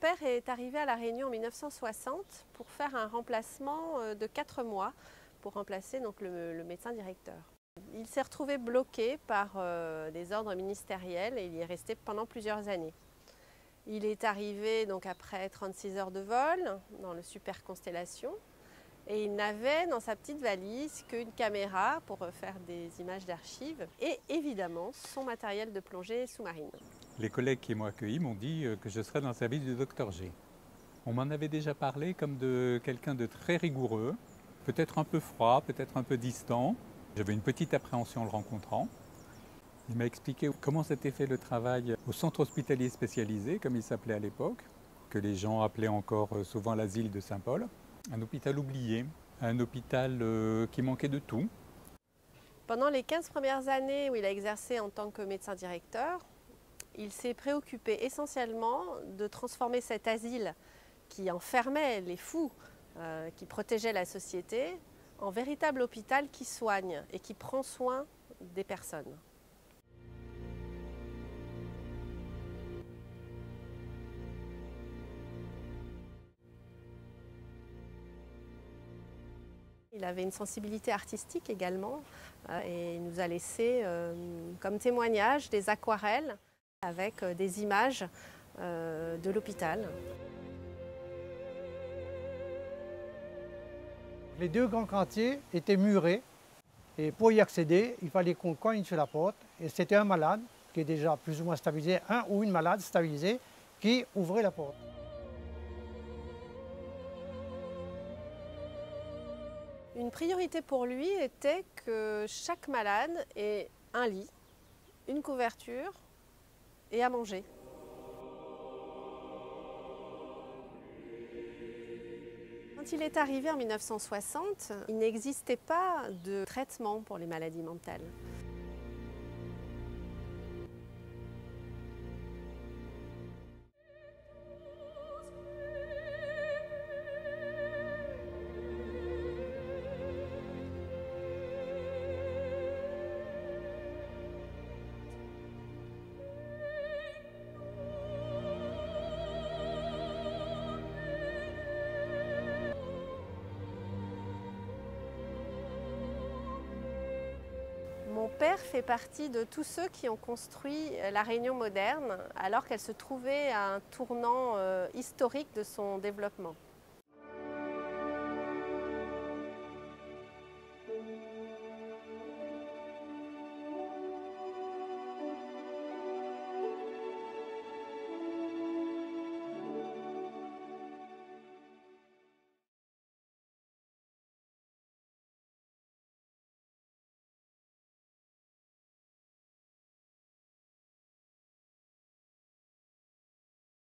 père est arrivé à La Réunion en 1960 pour faire un remplacement de 4 mois pour remplacer donc, le médecin directeur. Il s'est retrouvé bloqué par des ordres ministériels et il y est resté pendant plusieurs années. Il est arrivé donc après 36 heures de vol dans le Super Constellation et il n'avait dans sa petite valise qu'une caméra pour faire des images d'archives et évidemment son matériel de plongée sous-marine. Les collègues qui m'ont accueilli m'ont dit que je serais dans le service du docteur G. On m'en avait déjà parlé comme de quelqu'un de très rigoureux, peut-être un peu froid, peut-être un peu distant. J'avais une petite appréhension en le rencontrant. Il m'a expliqué comment s'était fait le travail au centre hospitalier spécialisé, comme il s'appelait à l'époque, que les gens appelaient encore souvent l'asile de Saint-Paul. Un hôpital oublié, un hôpital qui manquait de tout. Pendant les 15 premières années où il a exercé en tant que médecin directeur, il s'est préoccupé essentiellement de transformer cet asile qui enfermait les fous, qui protégeait la société, en véritable hôpital qui soigne et qui prend soin des personnes. Il avait une sensibilité artistique également et il nous a laissé comme témoignage des aquarelles avec des images de l'hôpital. Les deux grands chantiers étaient murés et pour y accéder, il fallait qu'on cogne sur la porte et c'était un malade qui est déjà plus ou moins stabilisé, un ou une malade stabilisée qui ouvrait la porte. Une priorité pour lui était que chaque malade ait un lit, une couverture et à manger. Quand il est arrivé en 1960, il n'existait pas de traitement pour les maladies mentales. Mon père fait partie de tous ceux qui ont construit la Réunion moderne alors qu'elle se trouvait à un tournant historique de son développement.